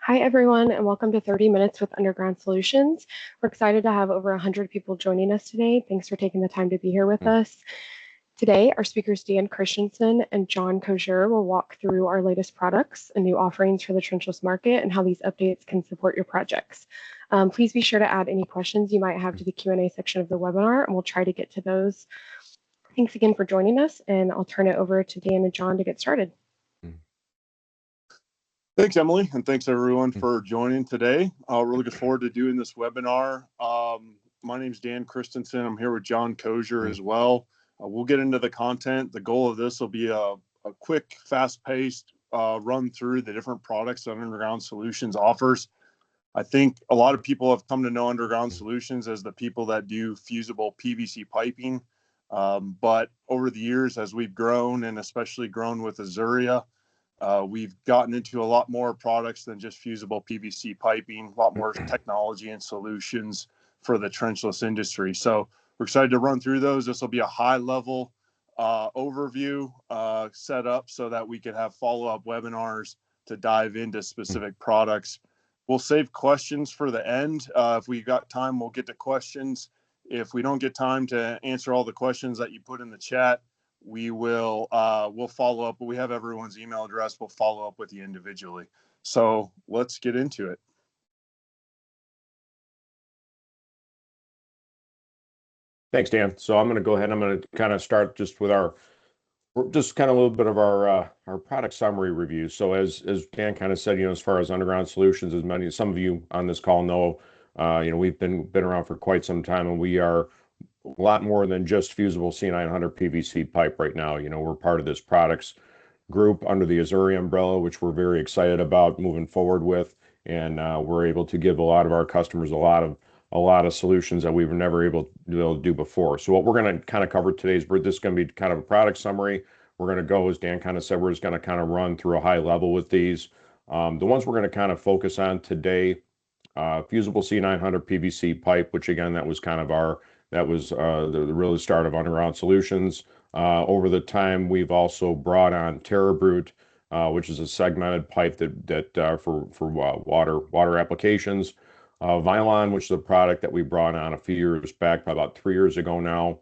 Hi, everyone, and welcome to 30 Minutes with Underground Solutions. We're excited to have over 100 people joining us today. Thanks for taking the time to be here with us. Today, our speakers Dan Christensen and John Kosuir will walk through our latest products and new offerings for the trenchless market and how these updates can support your projects. Please be sure to add any questions you might have to the Q&A section of the webinar, and we'll try to get to those. Thanks again for joining us, and I'll turn it over to Dan and John to get started. Thanks, Emily, and thanks everyone for joining today. We're looking forward to doing this webinar. My name is Dan Christensen. I'm here with John Kosuir as well. We'll get into the content. The goal of this will be a quick, fast-paced run through the different products that Underground Solutions offers. I think a lot of people have come to know Underground Solutions as the people that do fusible PVC piping. But over the years, as we've grown, and especially grown with Azuria, we've gotten into a lot more products than just fusible PVC piping, a lot more technology and solutions for the trenchless industry. So we're excited to run through those. This will be a high-level overview set up so that we could have follow-up webinars to dive into specific products. We'll save questions for the end. If we got time, we'll get to questions. If we don't get time to answer all the questions that you put in the chat, we'll follow up. We have everyone's email address. We'll follow up with you individually. So let's get into it. Thanks, Dan. So I'm going to go ahead. I'm going to kind of start just with a little bit of our product summary review. So as Dan kind of said, as far as Underground Solutions, some of you on this call know, we've been around for quite some time, and we are a lot more than just fusible C900 PVC pipe right now. We're part of this products group under the Azuria umbrella, which we're very excited about moving forward with, and we're able to give a lot of our customers a lot of solutions that we were never able to do before. So what we're going to kind of cover today is this is going to be kind of a product summary. We're going to go, as Dan kind of said, we're just going to kind of run through a high level with these. The ones we're going to kind of focus on today, fusible C900 PVC pipe, which again, that was the real start of Underground Solutions. Over the time, we've also brought on TerraBrute, which is a segmented pipe that for water applications. Vylon, which is a product that we brought on a few years back, probably about 3 years ago now.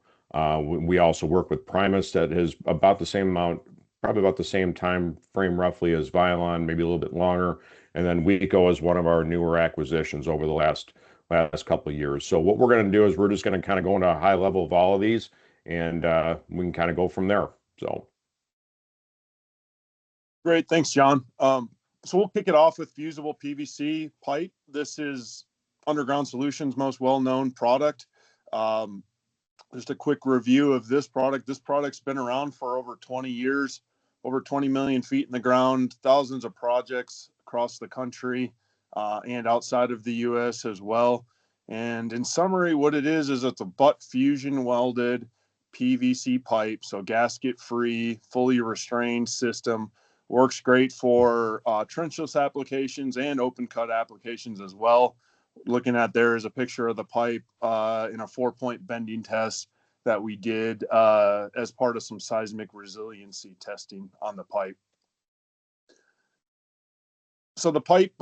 We also work with Primus, that is about the same amount, probably about the same time frame roughly as Vylon, maybe a little bit longer. And then Weco is one of our newer acquisitions over the last couple of years. So what we're going to do is we're just going to kind of go into a high level of all of these, and we can kind of go from there. So great, thanks, John. So we'll kick it off with fusible PVC pipe. This is Underground Solutions' most well-known product. Just a quick review of this product. This product's been around for over 20 years, over 20 million feet in the ground, thousands of projects across the country and outside of the U.S. as well. And in summary, what it is it's a butt fusion welded PVC pipe, so gasket-free, fully restrained system. Works great for trenchless applications and open cut applications as well. Looking at there is a picture of the pipe in a 4-point bending test that we did as part of some seismic resiliency testing on the pipe. So the pipe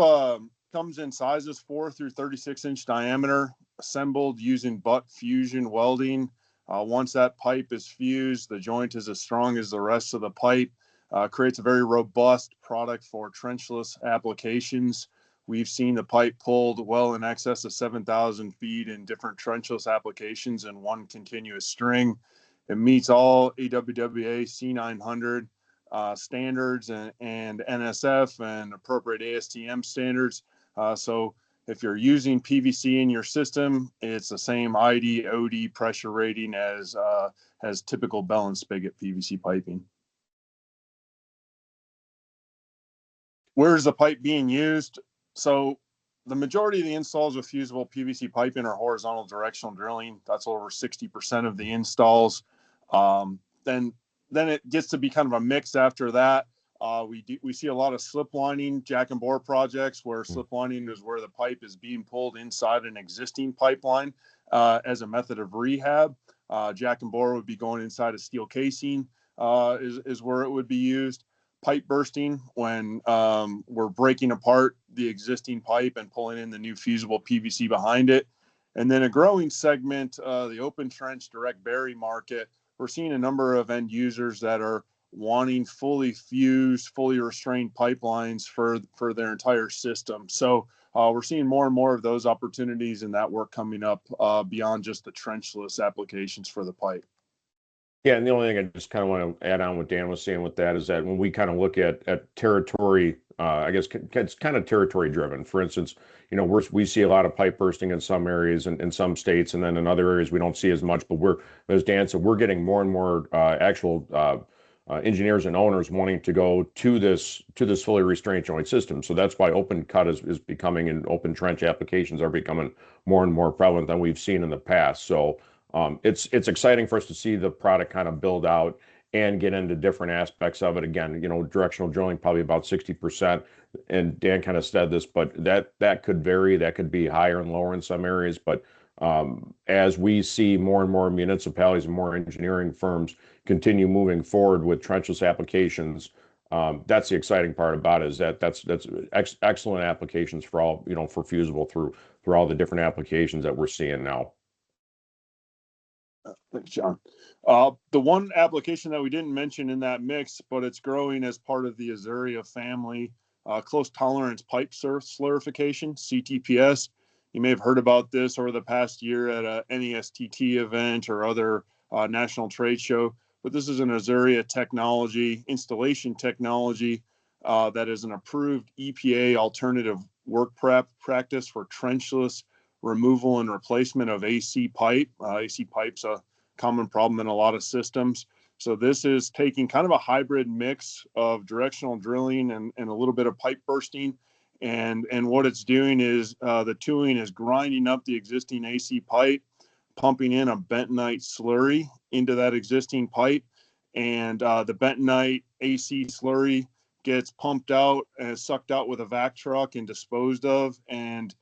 comes in sizes 4 through 36-inch diameter, assembled using butt fusion welding. Once that pipe is fused, the joint is as strong as the rest of the pipe. Creates a very robust product for trenchless applications. We've seen the pipe pulled well in excess of 7,000 feet in different trenchless applications in one continuous string. It meets all AWWA C900 standards and NSF and appropriate ASTM standards. So if you're using PVC in your system, it's the same ID, OD pressure rating as typical bell and spigot PVC piping. Where's the pipe being used? So the majority of the installs with fusible PVC piping are horizontal directional drilling. That's over 60% of the installs. Then it gets to be kind of a mix after that. We see a lot of slip lining, jack and bore projects where slip lining is where the pipe is being pulled inside an existing pipeline as a method of rehab. Jack and bore would be going inside a steel casing is where it would be used. pipe bursting when we're breaking apart the existing pipe and pulling in the new fusible PVC behind it. And then a growing segment, the open trench direct bury market. We're seeing a number of end users that are wanting fully fused, fully restrained pipelines for their entire system. So we're seeing more and more of those opportunities and that work coming up beyond just the trenchless applications for the pipe. Yeah, and the only thing I just kind of want to add on what Dan was saying with that is that when we kind of look at territory, I guess it's kind of territory driven. For instance, we see a lot of pipe bursting in some areas and in some states, and then in other areas we don't see as much. But as Dan said, we're getting more and more actual engineers and owners wanting to go to this fully restrained joint system. So that's why open cut is becoming, and open trench applications are becoming more and more prevalent than we've seen in the past. So it's exciting for us to see the product kind of build out and get into different aspects of it. Again, directional drilling probably about 60%, and Dan kind of said this, but that could vary. That could be higher and lower in some areas. But as we see more and more municipalities and more engineering firms continue moving forward with trenchless applications, that's the exciting part about it, is that's excellent applications for all, for fusible through all the different applications that we're seeing now. Thanks, John. The one application that we didn't mention in that mix, but it's growing as part of the Azuria family, close tolerance pipe slurification, CTPS. You may have heard about this over the past year at a NESTT event or other national trade show, but this is an Azuria technology, installation technology that is an approved EPA alternative work practice for trenchless removal and replacement of AC pipe. AC pipe's a common problem in a lot of systems. So this is taking kind of a hybrid mix of directional drilling and a little bit of pipe bursting. And what it's doing is the tooling is grinding up the existing AC pipe, pumping in a bentonite slurry into that existing pipe. And the bentonite AC slurry gets pumped out and sucked out with a vac truck and disposed of. And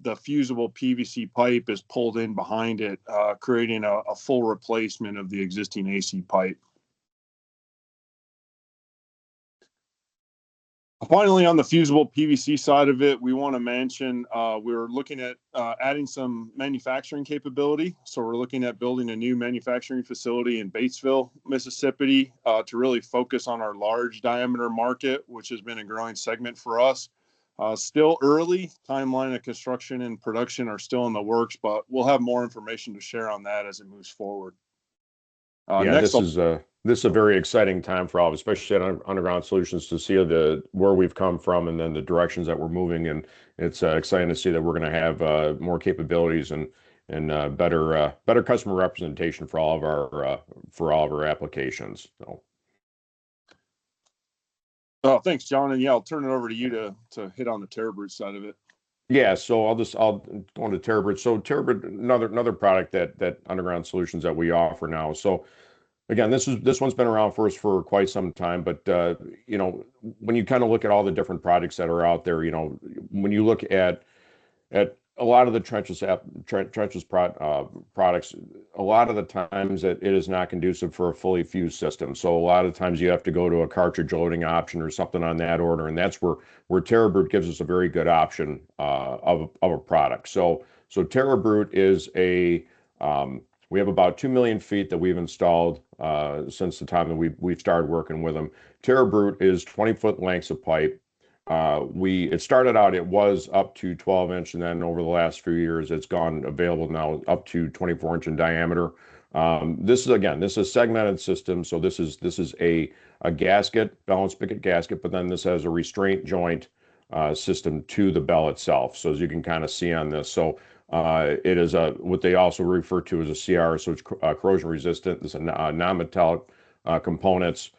the fusible PVC pipe is pulled in behind it, creating a full replacement of the existing AC pipe. Finally, on the fusible PVC side of it, we want to mention we're looking at adding some manufacturing capability. So we're looking at building a new manufacturing facility in Batesville, Mississippi, to really focus on our large diameter market, which has been a growing segment for us. Still early, timeline of construction and production are still in the works, but we'll have more information to share on that as it moves forward. This is a very exciting time for all of us, especially at Underground Solutions, to see where we've come from and then the directions that we're moving. And it's exciting to see that we're going to have more capabilities and better customer representation for all of our applications. So. Oh, thanks, John. And I'll turn it over to you to hit on the TerraBrute side of it. Yeah, so I'll go into TerraBrute. So TerraBrute, another product that Underground Solutions that we offer now. So again, this one's been around for us for quite some time, but when you kind of look at all the different projects that are out there, when you look at a lot of the trenchless products, a lot of the times it is not conducive for a fully fused system. So a lot of times you have to go to a cartridge loading option or something on that order, and that's where TerraBrute gives us a very good option of a product. So TerraBrute is we have about 2 million feet that we've installed since the time that we've started working with them. TerraBrute is 20-foot lengths of pipe. It started out, it was up to 12-inch, and then over the last few years, it's gone available now up to 24-inch in diameter. This is a segmented system, so this is a gasket, bell and spigot gasket, but then this has a restraint joint system to the bell itself. So as you can kind of see on this, so it is what they also refer to as a CR, so it's corrosion resistant. There's a non-metallic components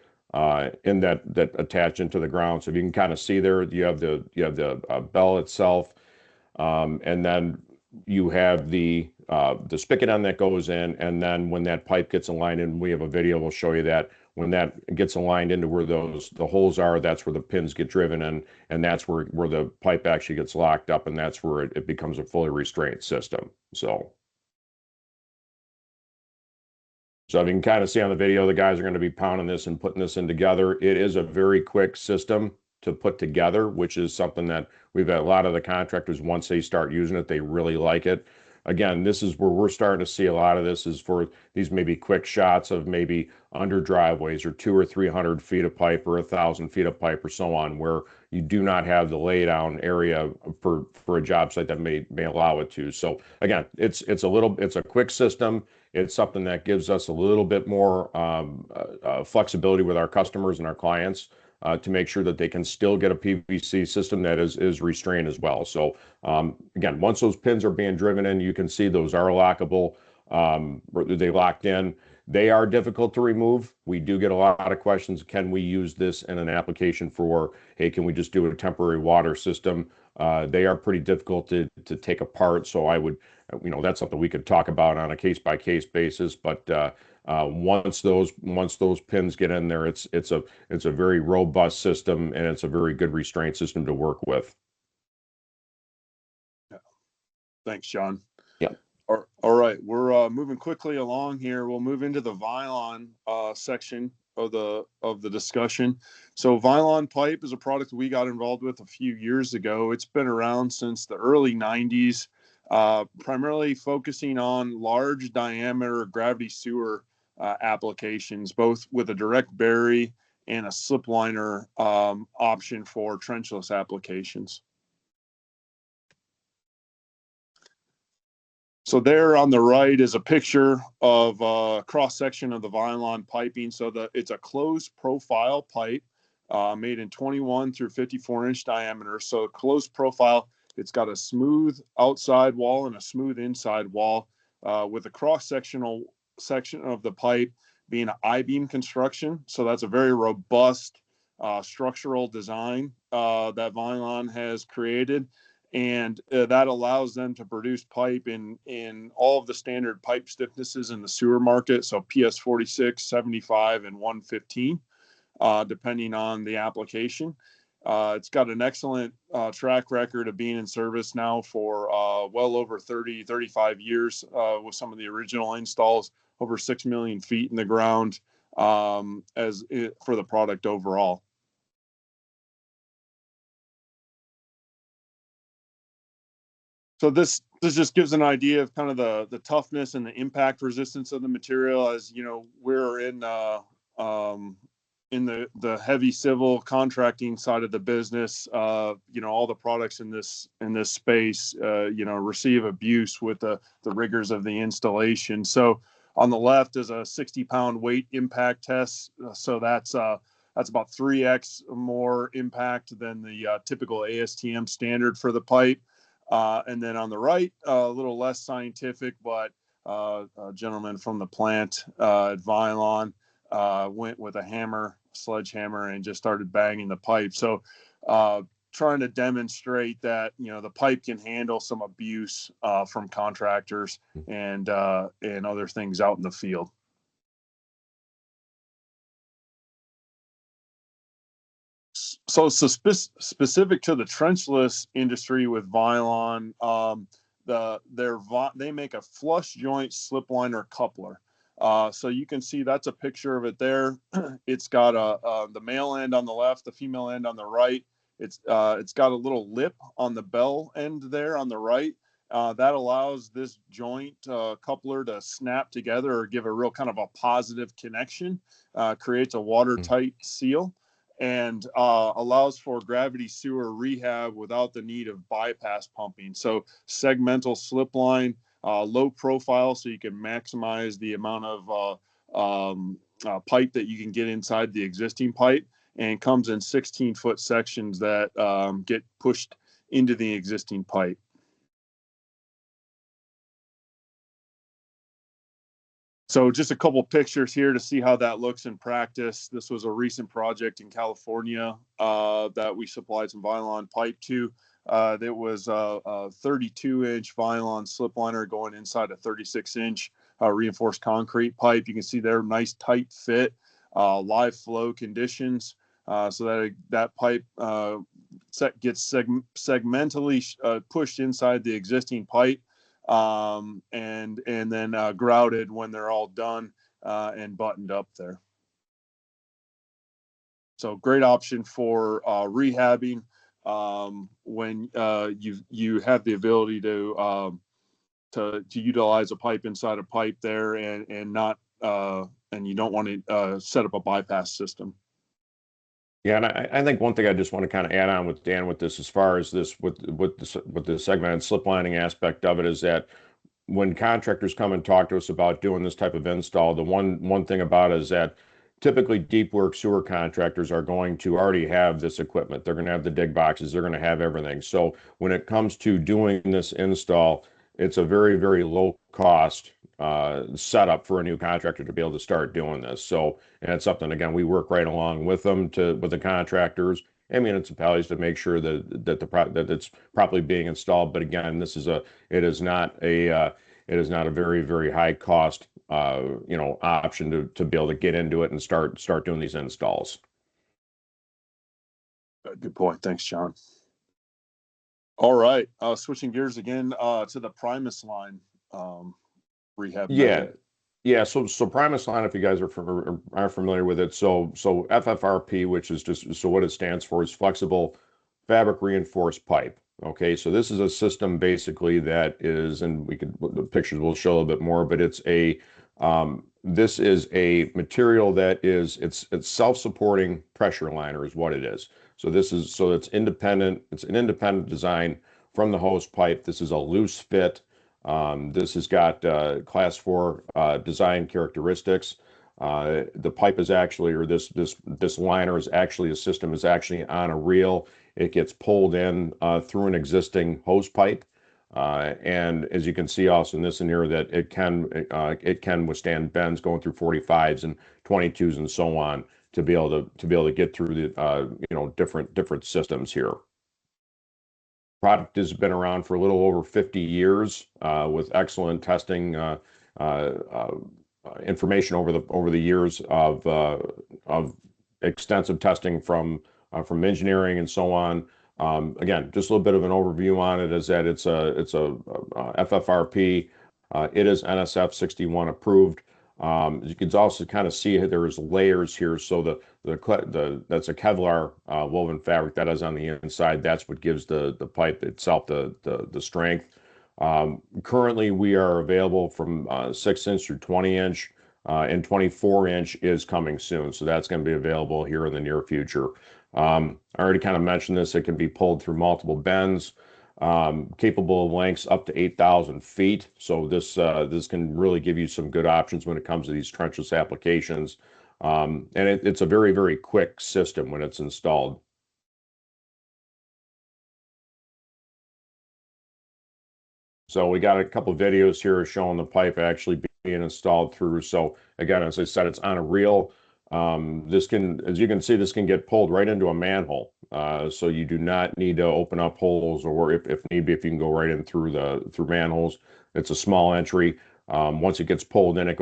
in that attach into the ground. So if you can kind of see there, you have the bell itself, and then you have the spigot end that goes in, and then when that pipe gets aligned, and we have a video, we'll show you that when that gets aligned into where the holes are, that's where the pins get driven in, and that's where the pipe actually gets locked up, and that's where it becomes a fully restrained system. So So you can kind of see on the video, the guys are going to be pounding this and putting this in together. It is a very quick system to put together, which is something that we've had a lot of the contractors, once they start using it, they really like it. Again, this is where we're starting to see a lot of this is for these maybe quick shots of maybe under driveways or 200 or 300 feet of pipe or 1,000 feet of pipe or so on, where you do not have the laydown area for a job site that may allow it to. So again, it's a quick system. It's something that gives us a little bit more flexibility with our customers and our clients to make sure that they can still get a PVC system that is restrained as well. So again, once those pins are being driven in, you can see those are lockable. They locked in. They are difficult to remove. We do get a lot of questions. Can we use this in an application for, hey, can we just do a temporary water system? They are pretty difficult to take apart. So I would, that's something we could talk about on a case by case basis. But once those pins get in there, it's a very robust system, and it's a very good restraint system to work with. Yeah. Thanks, John. Yeah. All right, we're moving quickly along here. We'll move into the Vylon section of the discussion. So Vylon pipe is a product we got involved with a few years ago. It's been around since the early 90s, primarily focusing on large diameter gravity sewer applications, both with a direct bury and a slip liner option for trenchless applications. So there on the right is a picture of a cross section of the Vylon piping. So it's a closed profile pipe made in 21 through 54-inch diameter. So closed profile, it's got a smooth outside wall and a smooth inside wall with a cross-sectional section of the pipe being an I-beam construction. So that's a very robust structural design that Vylon has created. And that allows them to produce pipe in all of the standard pipe stiffnesses in the sewer market. So PS 46, 75, and 115, depending on the application. It's got an excellent track record of being in service now for well over 35 years with some of the original installs, over 6 million feet in the ground for the product overall. So this just gives an idea of kind of the toughness and the impact resistance of the material. As you know, we're in the heavy civil contracting side of the business. All the products in this space, receive abuse with the rigors of the installation. So on the left is a 60-pound weight impact test. So that's about 3x more impact than the typical ASTM standard for the pipe. And then on the right, a little less scientific, but a gentleman from the plant at Vylon went with a sledgehammer, and just started banging the pipe. So trying to demonstrate that, the pipe can handle some abuse from contractors and other things out in the field. So specific to the trenchless industry with Vylon, they make a flush joint slip liner coupler. So you can see that's a picture of it there. It's got the male end on the left, the female end on the right. It's got a little lip on the bell end there on the right. That allows this joint coupler to snap together or give a real kind of a positive connection, creates a watertight seal, and allows for gravity sewer rehab without the need of bypass pumping. So segmental slip line, low profile, so you can maximize the amount of pipe that you can get inside the existing pipe, and comes in 16-foot sections that get pushed into the existing pipe. So just a couple pictures here to see how that looks in practice. This was a recent project in California that we supplied some Vylon pipe to. There was a 32-inch Vylon slip liner going inside a 36-inch reinforced concrete pipe. You can see there, nice tight fit, live flow conditions. So that pipe gets segmentally pushed inside the existing pipe. And then grouted when they're all done. and buttoned up there. So great option for rehabbing when you have the ability to utilize a pipe inside a pipe there, and not and you don't want to set up a bypass system. Yeah, and I think one thing I just want to kind of add on with Dan with this, as far as this with the segmented slip lining aspect of it, is that when contractors come and talk to us about doing this type of install, the one thing about it is that typically deep work sewer contractors are going to already have this equipment. They're going to have the dig boxes. They're going to have everything. So when it comes to doing this install, it's a very, very low cost setup for a new contractor to be able to start doing this. So, and it's something, again, we work right along with them with the contractors and municipalities to make sure that it's properly being installed. But again, it is not a very, very high cost option to be able to get into it and start doing these installs. Good point. Thanks, John. All right, switching gears again to the Primus line rehab. Yeah. So Primus line, if you guys are familiar with it, so FFRP, which is just what it stands for, is flexible fabric reinforced pipe. Okay, so this is a system basically that is, and the pictures will show a little bit more, but this is a material that it's self-supporting pressure liner is what it is. So it's independent. It's an independent design from the hose pipe. This is a loose fit. This has got class 4 design characteristics. The pipe is actually, or this liner is actually, a system is actually on a reel. It gets pulled in through an existing hose pipe. And as you can see also in this in here, that it can withstand bends going through 45s and 22s and so on to be able to get through the different systems here. Product has been around for a little over 50 years with excellent testing information over the years of extensive testing from engineering and so on. Again, just a little bit of an overview on it is that it's a FFRP. It is NSF 61 approved. You can also kind of see there's layers here. So that's a Kevlar woven fabric that is on the inside. That's what gives the pipe itself the strength. Currently, we are available from 6-inch through 20-inch, and 24-inch is coming soon. So that's going to be available here in the near future. I already kind of mentioned this. It can be pulled through multiple bends, capable of lengths up to 8,000 feet. So this can really give you some good options when it comes to these trenchless applications. And it's a very, very quick system when it's installed. So we got a couple of videos here showing the pipe actually being installed through. So again, as I said, it's on a reel. As you can see, this can get pulled right into a manhole. So you do not need to open up holes, or if need be, if you can go right in through manholes. It's a small entry. Once it gets pulled in, it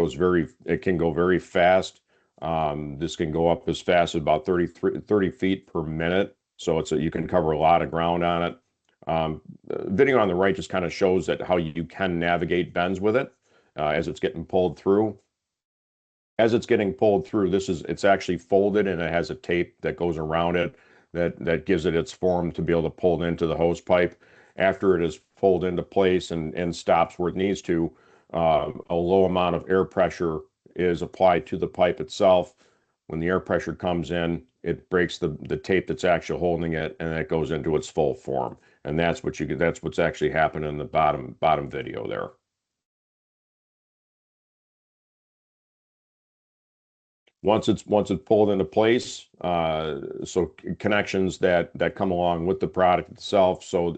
can go very fast. This can go up as fast as about 30 feet per minute. So you can cover a lot of ground on it. The video on the right just kind of shows how you can navigate bends with it as it's getting pulled through. As it's getting pulled through, it's actually folded, and it has a tape that goes around it that gives it its form to be able to pull into the hose pipe. After it is pulled into place and stops where it needs to, a low amount of air pressure is applied to the pipe itself. When the air pressure comes in, it breaks the tape that's actually holding it, and it goes into its full form. And that's what's actually happening in the bottom video there. Once it's pulled into place, so connections that come along with the product itself. So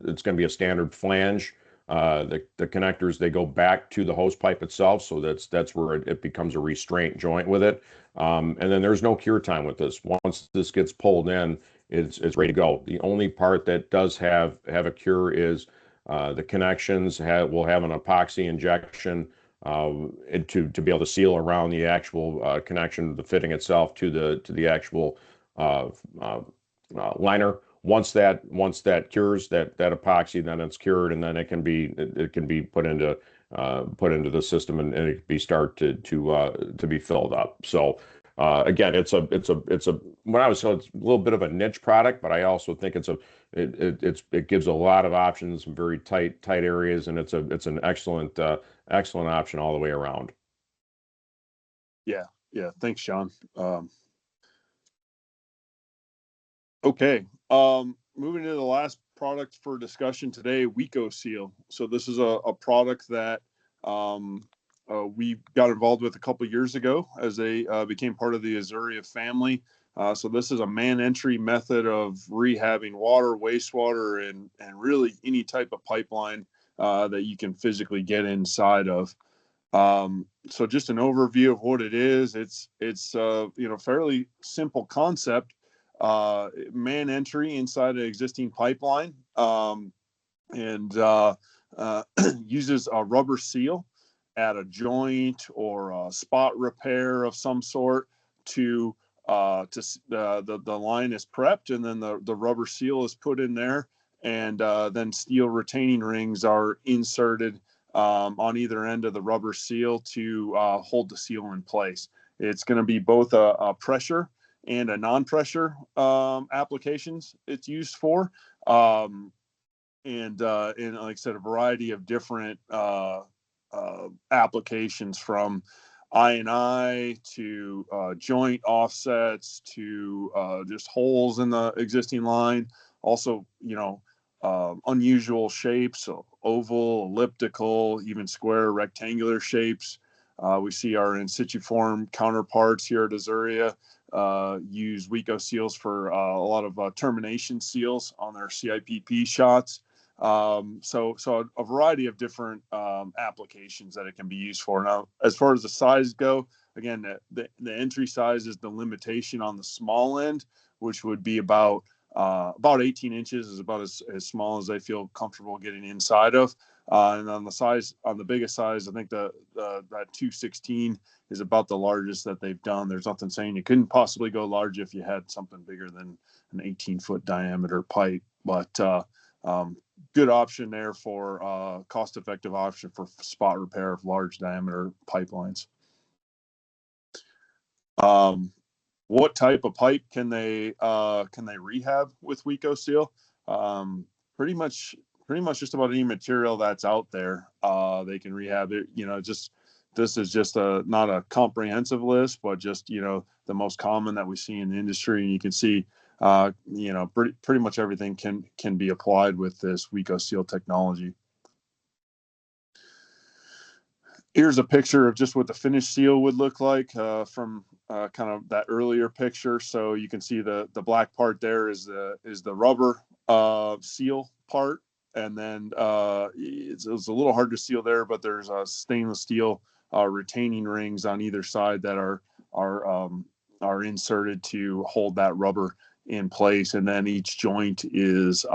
it's going to be a standard flange. The connectors, they go back to the hose pipe itself, so that's where it becomes a restraint joint with it. And then there's no cure time with this. Once this gets pulled in, it's ready to go. The only part that does have a cure is the connections will have an epoxy injection to be able to seal around the actual connection, the fitting itself to the actual liner. Once that cures that epoxy, then it's cured, and then it can be put into put into the system, and it can be start to be filled up. So again, it's a when I was so it's a little bit of a niche product, but I also think it gives a lot of options, some very tight areas, and it's an excellent excellent option all the way around. Yeah. Thanks, Sean. Okay. Moving to the last product for discussion today, WecoSeal. So this is a product that we got involved with a couple years ago as they became part of the Azuria family. So this is a man entry method of rehabbing water, wastewater, and really any type of pipeline that you can physically get inside of. So just an overview of what it is. It's fairly simple concept. Man entry inside an existing pipeline, and uses a rubber seal at a joint or a spot repair of some sort to the line is prepped, and then the rubber seal is put in there, and then steel retaining rings are inserted on either end of the rubber seal to hold the seal in place. It's going to be both a pressure and a non-pressure applications it's used for. And like I said, a variety of different applications, from I&I to joint offsets to just holes in the existing line. Also, unusual shapes, so oval, elliptical, even square, rectangular shapes. We see our in situ form counterparts here at Azuria use WecoSeals for a lot of termination seals on their CIPP shots. So a variety of different applications that it can be used for. Now, as far as the size go, again, the entry size is the limitation on the small end, which would be about 18 inches is about as small as they feel comfortable getting inside of. And on the biggest size, I think that 216 is about the largest that they've done. There's nothing saying you couldn't possibly go large if you had something bigger than an 18-foot diameter pipe. But good option there for cost-effective option for spot repair of large diameter pipelines. What type of pipe can they rehab with WecoSeal? Pretty much just about any material that's out there. They can rehab it. This is just not a comprehensive list, but just the most common that we see in the industry. And you can see pretty much everything can be applied with this WecoSeal technology. Here's a picture of just what the finished seal would look like from kind of that earlier picture. So you can see the black part there is the rubber seal part, and then it's a little hard to seal there, but there's stainless steel retaining rings on either side that are inserted to hold that rubber in place, and then each joint is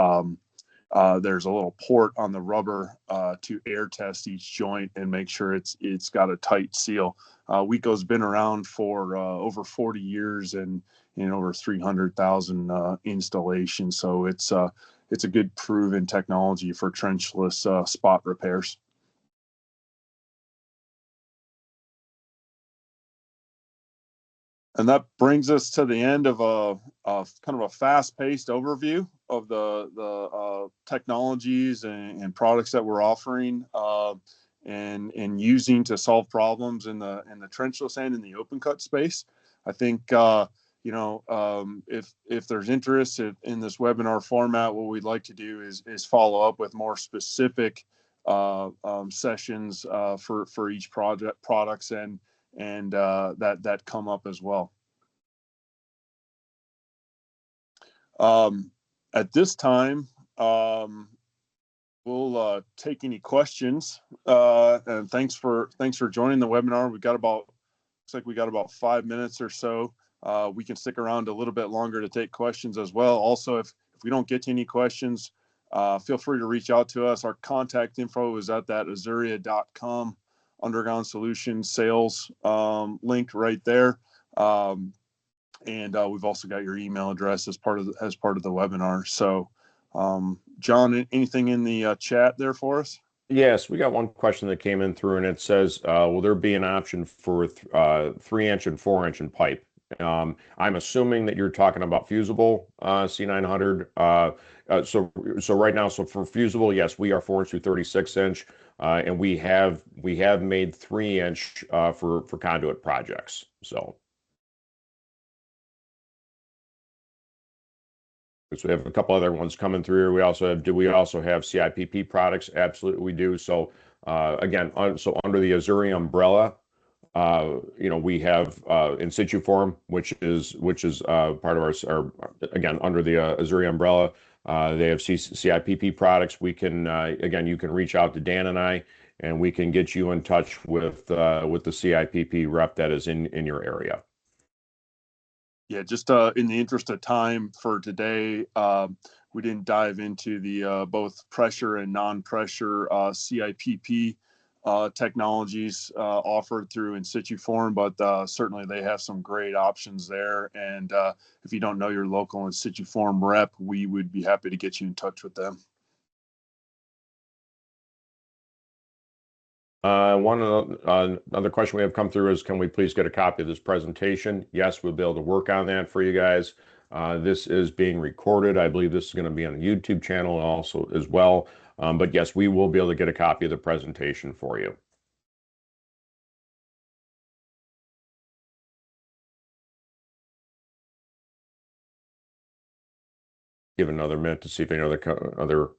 there's a little port on the rubber to air test each joint and make sure it's got a tight seal. WECO's been around for over 40 years and over 300,000 installations, so it's a good proven technology for trenchless spot repairs. And that brings us to the end of a kind of a fast-paced overview of the technologies and products that we're offering and using to solve problems in the trenchless and in the open cut space. I think if there's interest in this webinar format, what we'd like to do is follow up with more specific sessions for each products and that come up as well. At this time, we'll take any questions. And thanks for joining the webinar. Looks like we got about 5 minutes or so. We can stick around a little bit longer to take questions as well. Also, if we don't get to any questions, feel free to reach out to us. Our contact info is at that azuria.com Underground Solutions sales link right there, and we've also got your email address as part of the webinar. So, John, anything in the chat there for us? Yes, we got one question that came in through, and it says, will there be an option for 3-inch and 4-inch in pipe? I'm assuming that you're talking about fusible C900. So right now, so for fusible, yes, we are 4-inch through 36-inch, and we have made 3-inch for conduit projects. So. So we have a couple other ones coming through here. Do we also have CIPP products? Absolutely, we do. So again, so under the Kosuir umbrella, we have in situ form, which is part of our again under the Kosuir umbrella. They have CIPP products. We can again, you can reach out to Dan and I, and we can get you in touch with the CIPP rep that is in your area. Yeah, just in the interest of time for today, we didn't dive into the both pressure and non-pressure CIPP technologies offered through in situ form, but certainly they have some great options there. And if you don't know your local in situ form rep, we would be happy to get you in touch with them. Another question we have come through is, can we please get a copy of this presentation? Yes, we'll be able to work on that for you guys. This is being recorded. I believe this is going to be on the YouTube channel also as well. But yes, we will be able to get a copy of the presentation for you. Give another minute to see if any other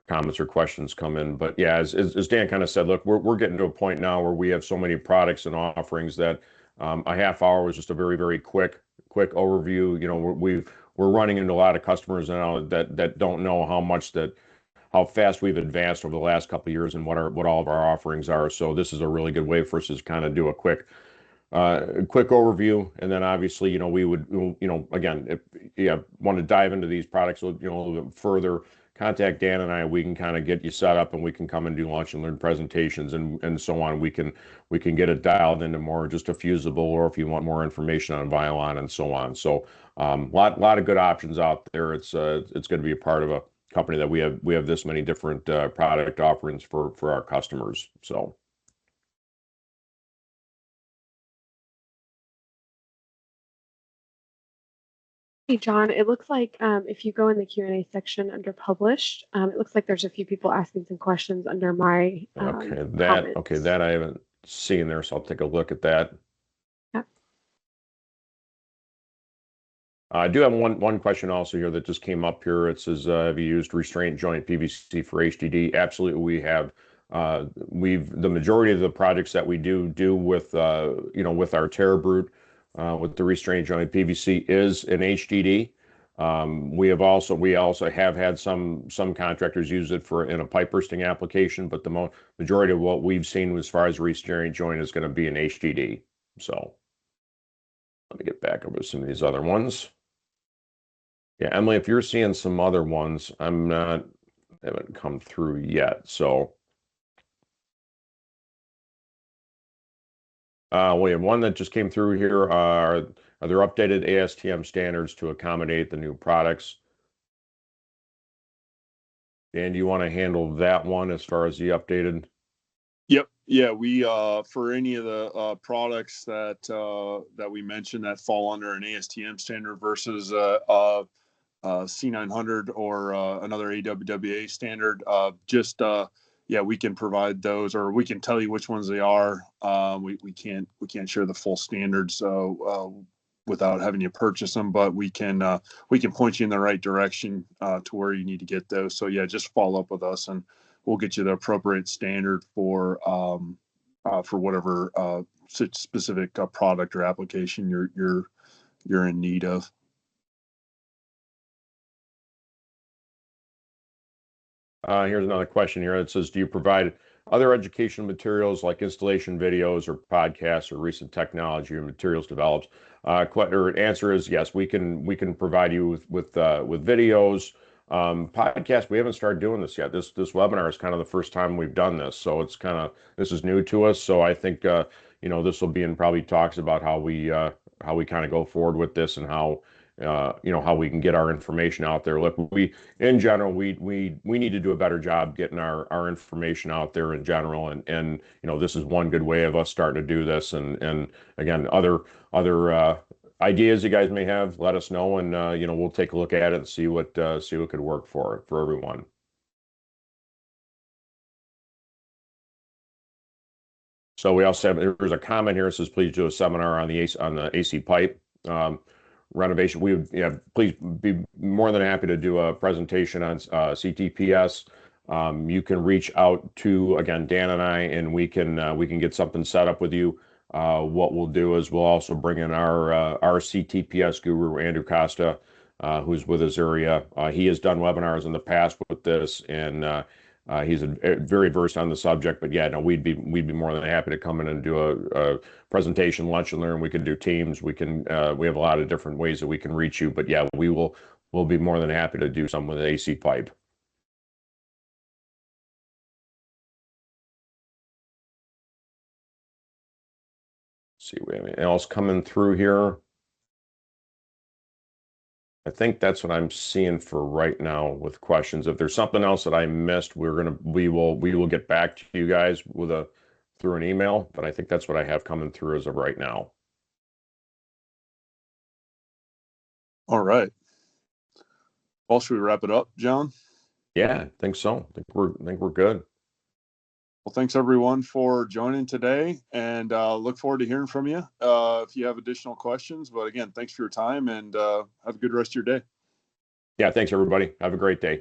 comments or questions come in. But yeah, as Dan kind of said, look, we're getting to a point now where we have so many products and offerings that a half hour was just a very, very quick overview. We're running into a lot of customers now that don't know how fast we've advanced over the last couple of years and what all of our offerings are. So this is a really good way for us to kind of do a quick overview, and then obviously, we would, again, if you want to dive into these products, a little bit further, contact Dan and I. We can kind of get you set up, and we can come and do launch and learn presentations and so on. We can get it dialed into more just a fusible, or if you want more information on Violon and so on. So, lot of good options out there. It's going to be a part of a company that we have this many different product offerings for our customers. So. Hey, John, it looks like if you go in the Q&A section under published, it looks like there's a few people asking some questions under my comments. That I haven't seen there, so I'll take a look at that. Yeah. I do have one question also here that just came up here. It says, have you used restraint joint PVC for HDD? Absolutely, we have. The majority of the projects that we do with with our Terra Brute, with the restraint joint PVC is an HDD. We also have had some contractors use it in a pipe bursting application, but the majority of what we've seen as far as restraint joint is going to be an HDD. So let me get back over to some of these other ones. Yeah, Emily, if you're seeing some other ones, haven't come through yet. So we have one that just came through here. Are there updated ASTM standards to accommodate the new products? Dan, do you want to handle that one as far as the updated? Yep. Yeah, we for any of the products that we mentioned that fall under an ASTM standard versus C900 or another AWWA standard, we can provide those, or we can tell you which ones they are. We can't share the full standards without having you purchase them, but we can point you in the right direction to where you need to get those. So yeah, just follow up with us and we'll get you the appropriate standard for whatever specific product or application you're in need of. Here's another question here. It says, do you provide other educational materials like installation videos or podcasts or recent technology or materials developed? Answer is yes, we can provide you with videos. Podcast, we haven't started doing this yet. This webinar is kind of the first time we've done this, so this is new to us. So I think this will be in probably talks about how we kind of go forward with this and how how we can get our information out there. Look, in general, we need to do a better job getting our information out there in general, and this is one good way of us starting to do this. And again, other ideas you guys may have, let us know, and we'll take a look at it and see what could work for everyone. So we also have, there's a comment here that says, please do a seminar on the AC pipe renovation. We would, please be more than happy to do a presentation on CTPS. You can reach out to, again, Dan and I, and we can get something set up with you. What we'll do is we'll also bring in our CTPS guru, Andrew Costa, who's with us area. He has done webinars in the past with this, and he's very versed on the subject. But yeah, no, we'd be more than happy to come in and do a presentation, lunch and learn. We can do Teams. We have a lot of different ways that we can reach you. But yeah, we'll be more than happy to do some with the AC pipe. See, we have anything else coming through here? I think that's what I'm seeing for right now with questions. If there's something else that I missed, we will get back to you guys through an email. But I think that's what I have coming through as of right now. All right. Well, should we wrap it up, John? Yeah, I think so. I think we're good. Well, thanks everyone for joining today, and look forward to hearing from you if you have additional questions. But again, thanks for your time, and have a good rest of your day. Yeah, thanks everybody. Have a great day.